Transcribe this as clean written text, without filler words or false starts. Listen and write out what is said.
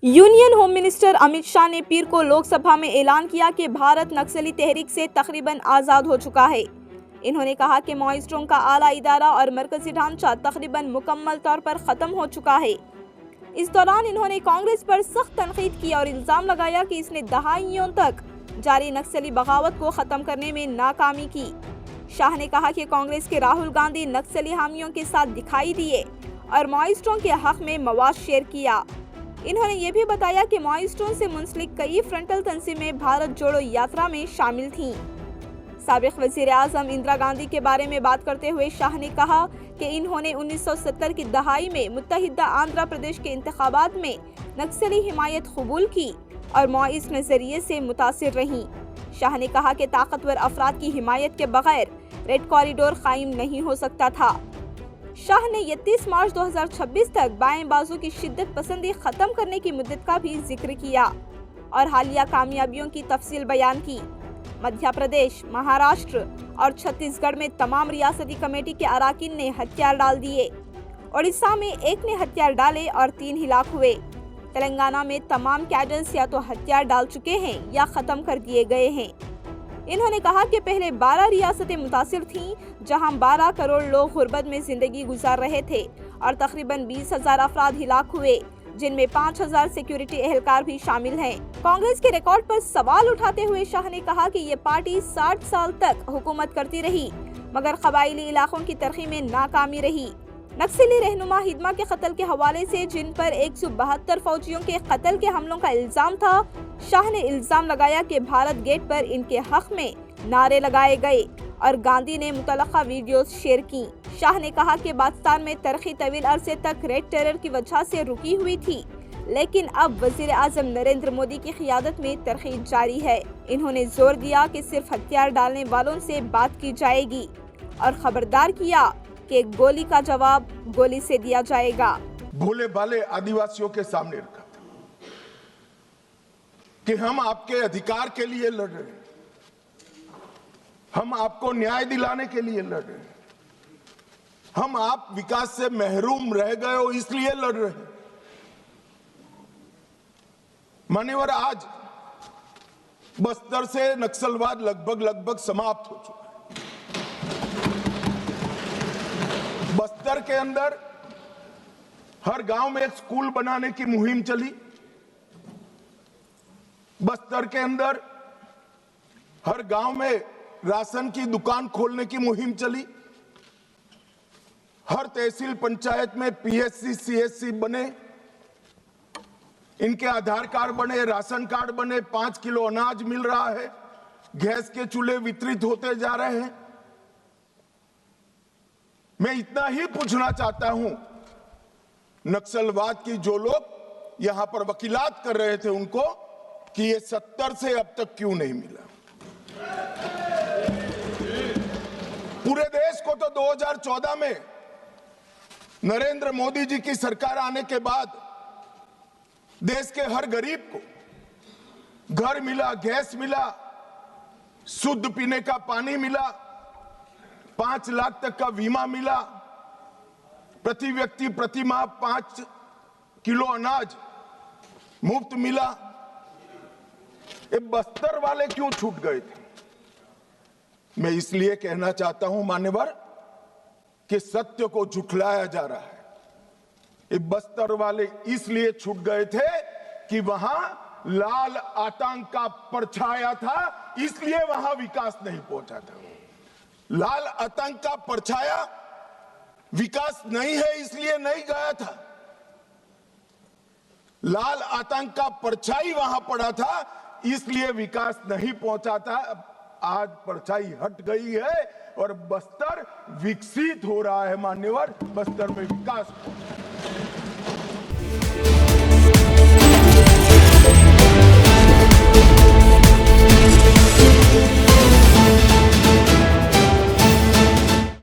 Union home minister Amit Shah ने पीर को लोकसभा में ऐलान किया कि भारत नक्सली तहरीक से तकरीबन आज़ाद हो चुका है। इन्होंने कहा कि माओइस्टों का आला इदारा और मरकजी ढांचा तकरीबन मुकम्मल तौर पर ख़त्म हो चुका है। इस दौरान इन्होंने कांग्रेस पर सख्त तनकीद की और इल्ज़ाम लगाया कि इसने दहाइयों तक जारी नक्सली बगावत को ख़त्म करने में नाकामी की। शाह ने कहा कि कांग्रेस के राहुल गांधी नक्सली हामियों के साथ दिखाई दिए और माओइस्टों के हक में मवाद शेयर किया। इन्होंने ये भी बताया कि माओइस्टों से मुंसलिक कई फ्रंटल तंजीमें भारत जोड़ो यात्रा में शामिल थीं। साबिक वज़ीर आज़म इंदिरा गांधी के बारे में बात करते हुए शाह ने कहा कि इन्होंने 1970 की दहाई में मुत्तहिदा आंध्र प्रदेश के इंतखाबात में नक्सली हिमायत कबूल की और माओइस्ट नजरिए से मुतासिर रहीं। शाह ने कहा कि ताकतवर अफराद की हिमायत के बगैर रेड कॉरिडोर कायम नहीं हो सकता था। शाह ने 31 मार्च 2026 तक बाएं बाजू की शिद्दत पसंदी खत्म करने की मुद्दत का भी जिक्र किया और हालिया कामयाबियों की तफसील बयान की। मध्य प्रदेश, महाराष्ट्र और छत्तीसगढ़ में तमाम रियासती कमेटी के अराकीन ने हथियार डाल दिए। ओडिशा में एक ने हथियार डाले और 3 हिलाक हुए। तेलंगाना में तमाम कैडर्स या तो हथियार डाल चुके हैं या खत्म कर दिए गए हैं। इन्होंने कहा कि पहले 12 रियासतें मुतासिर थीं, जहां 12 करोड़ लोग गुर्बत में जिंदगी गुजार रहे थे और तकरीबन 20,000 अफराद हिलाक हुए, जिनमें 5,000 सिक्योरिटी एहलकार भी शामिल हैं। कांग्रेस के रिकॉर्ड पर सवाल उठाते हुए शाह ने कहा कि ये पार्टी 60 साल तक हुकूमत करती रही, मगर कबायली इलाकों की तरक्की में नाकामी रही। नक्सली रहनुमा हिदमा के कत्ल के हवाले से जिन पर 172 फौजियों के कत्ल के हमलों का इल्जाम था, शाह ने इल्जाम लगाया कि भारत गेट पर इनके हक में नारे लगाए गए और गांधी ने मुतलका वीडियोस शेयर की। शाह ने कहा कि पाकिस्तान में तरक्की तवील अरसे तक रेड टेरर की वजह से रुकी हुई थी, लेकिन अब वजीर आजम नरेंद्र मोदी की क़ियादत में तरक्की जारी है। इन्होंने जोर दिया कि सिर्फ हथियार डालने वालों से बात की जाएगी और खबरदार किया कि गोली का जवाब गोली से दिया जाएगा। भोले भाले आदिवासियों के सामने रखा था कि हम आपके अधिकार के लिए लड़ रहे हैं, हम आपको न्याय दिलाने के लिए लड़ रहे हैं, हम आप विकास से महरूम रह गए हो इसलिए लड़ रहे हैं। मान्यवर, आज बस्तर से नक्सलवाद लगभग समाप्त हो चुका है। बस्तर के अंदर हर गांव में एक स्कूल बनाने की मुहिम चली। बस्तर के अंदर हर गांव में राशन की दुकान खोलने की मुहिम चली। हर तहसील पंचायत में पीएससी सीएससी बने, इनके आधार कार्ड बने, राशन कार्ड बने, 5 किलो अनाज मिल रहा है, गैस के चूल्हे वितरित होते जा रहे हैं। मैं इतना ही पूछना चाहता हूं, नक्सलवाद की जो लोग यहां पर वकीलात कर रहे थे उनको, कि ये 70 से अब तक क्यों नहीं मिला। पूरे देश को तो 2014 में नरेंद्र मोदी जी की सरकार आने के बाद देश के हर गरीब को घर मिला, गैस मिला, शुद्ध पीने का पानी मिला, 5 लाख तक का बीमा मिला, प्रति व्यक्ति प्रति माह 5 किलो अनाज मुफ्त मिला। ये बस्तर वाले क्यों छूट गए थे? मैं इसलिए कहना चाहता हूं मान्यवर कि सत्य को झुठलाया जा रहा है। ये बस्तर वाले इसलिए छूट गए थे कि वहां लाल आतंक का परछाया था, इसलिए वहां विकास नहीं पहुंचा था। लाल आतंक का परछाया विकास नहीं है इसलिए नहीं गया था। लाल आतंक का परछाई वहां पड़ा था इसलिए विकास नहीं पहुंचा था। आज परछाई हट गई है और बस्तर विकसित हो रहा है। मान्यवर, बस्तर में विकास